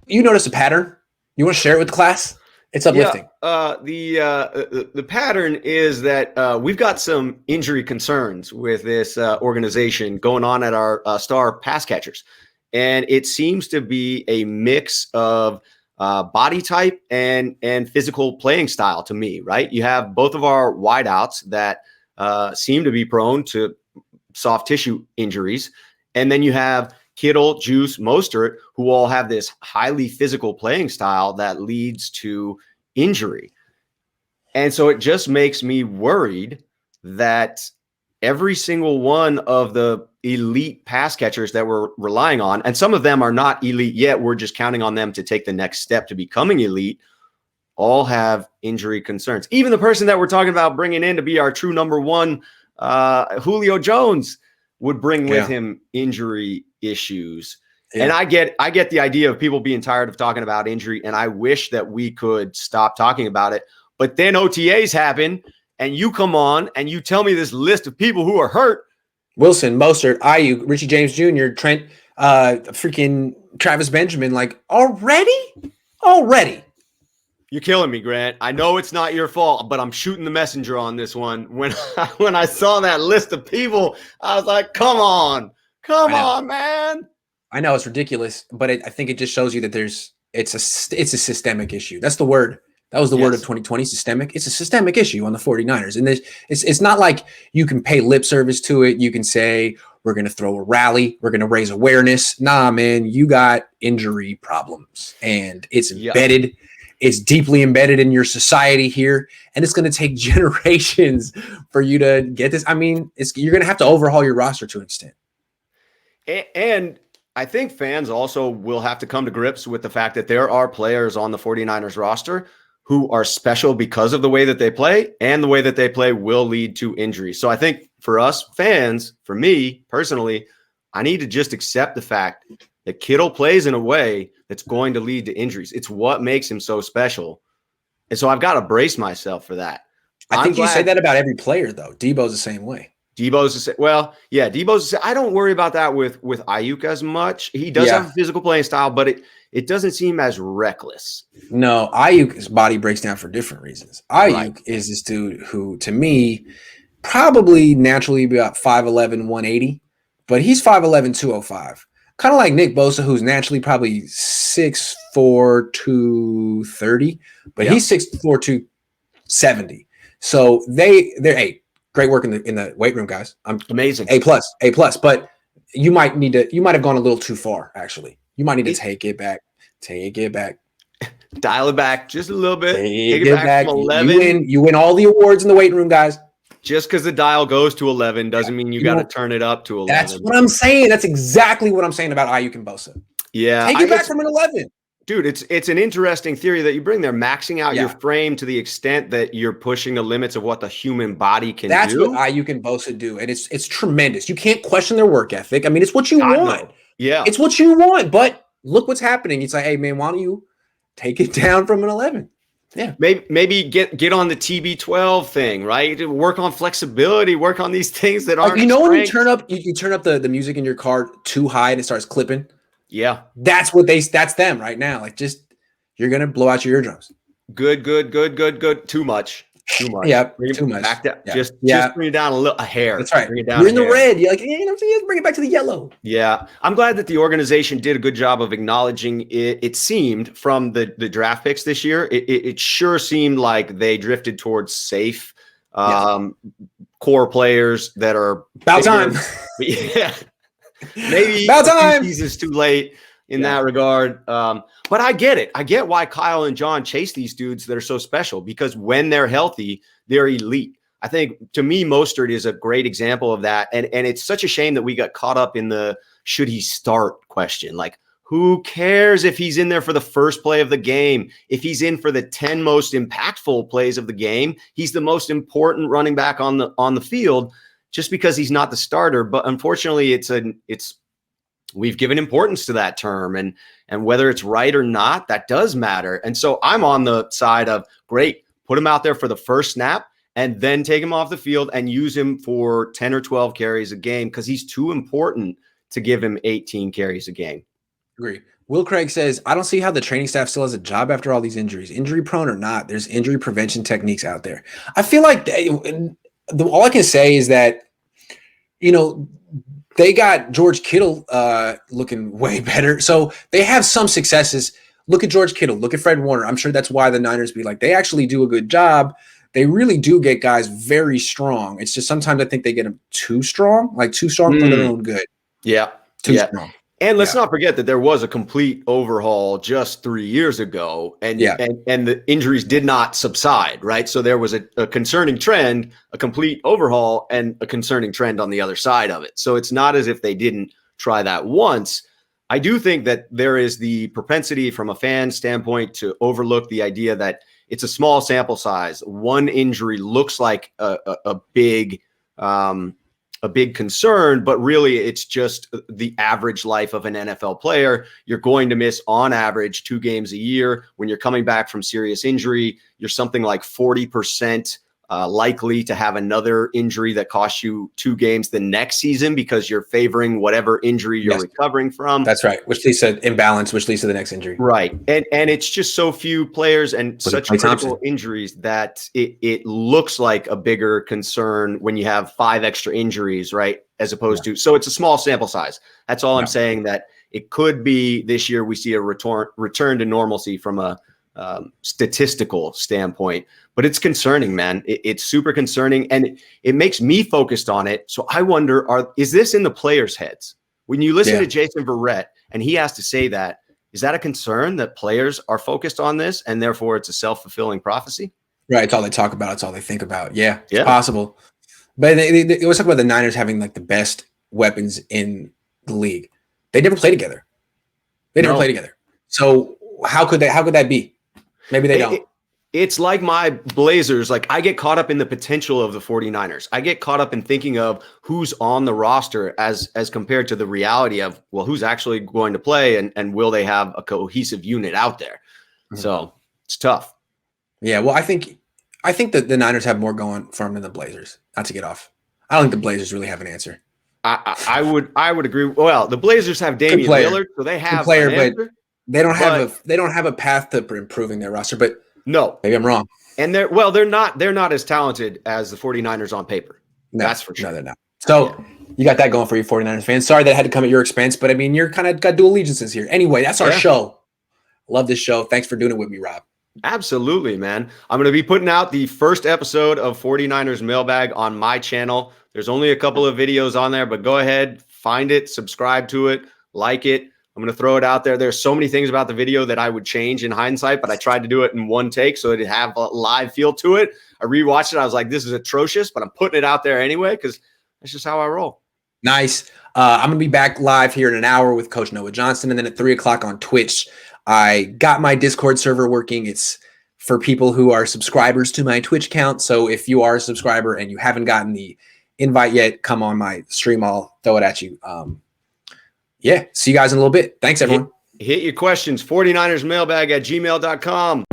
you notice a pattern? You want to share it with the class? It's Yeah, uplifting. the pattern is that we've got some injury concerns with this organization going on at our star pass catchers, and it seems to be a mix of body type and physical playing style to me. Right, you have both of our wideouts that seem to be prone to soft tissue injuries, and then you have Kittle, Juice, Mostert, who all have this highly physical playing style that leads to injury. And so it just makes me worried that every single one of the elite pass catchers that we're relying on, and some of them are not elite yet, we're just counting on them to take the next step to becoming elite, all have injury concerns. Even the person that we're talking about bringing in to be our true number one, Julio Jones, would bring with him injury issues. Yeah. And I get the idea of people being tired of talking about injury, and I wish that we could stop talking about it. But then OTAs happen, and you come on and you tell me this list of people who are hurt. Wilson, Mostert, Ayuk, Richie James Jr., Trent, freaking Travis Benjamin, like already. You're killing me, Grant. I know it's not your fault, but I'm shooting the messenger on this one. When I saw that list of people, I was like, come on, man. I know it's ridiculous, but I think it just shows you that it's a systemic issue. That's the word. That was the word of 2020, systemic. It's a systemic issue on the 49ers. And it's not like you can pay lip service to it. You can say, we're going to throw a rally. We're going to raise awareness. Nah, man, you got injury problems. And it's embedded. Yep. It's deeply embedded in your society here. And it's going to take generations for you to get this. I mean, you're going to have to overhaul your roster to an extent. And I think fans also will have to come to grips with the fact that there are players on the 49ers roster who are special because of the way that they play, and the way that they play will lead to injury. So I think for us fans, for me personally, I need to just accept the fact that Kittle plays in a way that's going to lead to injuries. It's what makes him so special. And so I've got to brace myself for that. I think you say that about every player, though. Debo's the same way. Debo's I don't worry about that with Ayuk as much. He does have a physical playing style, but it doesn't seem as reckless. No, Ayuk's body breaks down for different reasons. Ayuk is this dude who, to me, probably naturally about 5'11", 180, but he's 5'11", 205. Kind of like Nick Bosa, who's naturally probably 6'4", 230, but he's 6'4", 270. So they're great work in the weight room, guys. Amazing. A+. But you might have gone a little too far, actually. You might need to take it back. Dial it back just a little bit. Take it back from 11. You win all the awards in the weight room, guys. Just because the dial goes to 11 doesn't mean you got to turn it up to 11. That's what I'm saying. That's exactly what I'm saying about Ayuk and Bosa. Yeah. Take it back from an 11. Dude, it's an interesting theory that you bring there, maxing out your frame to the extent that you're pushing the limits of what the human body can do. That's what Ayuk and Bosa do, and it's tremendous. You can't question their work ethic. I mean, it's what you want. Yeah. It's what you want, but look what's happening. It's like, hey, man, why don't you take it down from an 11? Yeah. Maybe get on the TB12 thing, right? Work on flexibility, work on these things that aren't when you turn up the music in your car too high and it starts clipping. Yeah. That's them right now. Like, just, you're going to blow out your eardrums. Good. Too much. Yeah. Too much. Back down. Yeah. Just bring it down a hair. That's right. Bring it down. You're in the red. You're like, bring it back to the yellow. Yeah. I'm glad that the organization did a good job of acknowledging it. It seemed from the draft picks this year, it sure seemed like they drifted towards safe core players that are about time. Yeah. Maybe about time. Is too late in that regard. But I get it. I get why Kyle and John chase these dudes that are so special, because when they're healthy, they're elite. I think, to me, Mostert is a great example of that. And it's such a shame that we got caught up in the should he start question. Like, who cares if he's in there for the first play of the game? If he's in for the 10 most impactful plays of the game, he's the most important running back on the field, just because he's not the starter. But unfortunately, we've given importance to that term, and whether it's right or not, that does matter. And so I'm on the side of, great, put him out there for the first snap and then take him off the field and use him for 10 or 12 carries a game, because he's too important to give him 18 carries a game. Agree. Will Craig says, I don't see how the training staff still has a job after all these injuries. Injury prone or not, there's injury prevention techniques out there. I feel like all I can say is that, you know, they got George Kittle looking way better. So they have some successes. Look at George Kittle. Look at Fred Warner. I'm sure that's why the Niners be like, they actually do a good job. They really do get guys very strong. It's just sometimes I think they get them too strong for their own good. Yeah. Too strong. And let's not forget that there was a complete overhaul just 3 years ago, and the injuries did not subside, right? So there was a concerning trend, a complete overhaul, and a concerning trend on the other side of it. So it's not as if they didn't try that once. I do think that there is the propensity from a fan standpoint to overlook the idea that it's a small sample size. One injury looks like a big concern, but really it's just the average life of an NFL player. You're going to miss on average 2 games a year. When you're coming back from serious injury, you're something like 40% likely to have another injury that costs you 2 games the next season because you're favoring whatever injury you're recovering from. That's right. Which leads to imbalance, which leads to the next injury. Right. And it's just so few players and such critical injuries that it looks like a bigger concern when you have 5 extra injuries, right? As opposed to, so it's a small sample size. That's all I'm saying, that it could be this year we see a return to normalcy from a statistical standpoint, but it's concerning, man. It's super concerning, and it makes me focused on it. So I wonder, is this in the players' heads? When you listen to Jason Verrett and he has to say that, is that a concern that players are focused on this and therefore it's a self-fulfilling prophecy? Right. It's all they talk about. It's all they think about. Yeah, it's possible. But they always talk about the Niners having like the best weapons in the league. They never play together. So how could that be? Maybe they don't. It's like my Blazers. Like, I get caught up in the potential of the 49ers. I get caught up in thinking of who's on the roster as compared to the reality of, well, who's actually going to play and will they have a cohesive unit out there? Mm-hmm. So it's tough. Yeah. Well, I think that the Niners have more going for them than the Blazers. Not to get off. I don't think the Blazers really have an answer. I would agree. Well, the Blazers have Damian Lillard, so they have an answer. They don't have a path to improving their roster, but no, maybe I'm wrong. And they're not as talented as the 49ers on paper. No, that's for sure. No, they're not. So you got that going for you 49ers fans. Sorry that had to come at your expense, but I mean, you're kind of got dual allegiances here. Anyway, that's our show. Love this show. Thanks for doing it with me, Rob. Absolutely, man. I'm going to be putting out the first episode of 49ers Mailbag on my channel. There's only a couple of videos on there, but go ahead, find it, subscribe to it, like it. I'm going to throw it out there. There's so many things about the video that I would change in hindsight, but I tried to do it in one take so it'd have a live feel to it. I rewatched it. I was like, this is atrocious, but I'm putting it out there anyway because that's just how I roll. Nice. I'm going to be back live here in an hour with Coach Noah Johnson, and then at 3 o'clock on Twitch. I got my Discord server working. It's for people who are subscribers to my Twitch account. So if you are a subscriber and you haven't gotten the invite yet, come on my stream. I'll throw it at you. See you guys in a little bit. Thanks, everyone. Hit your questions, 49ersmailbag@gmail.com.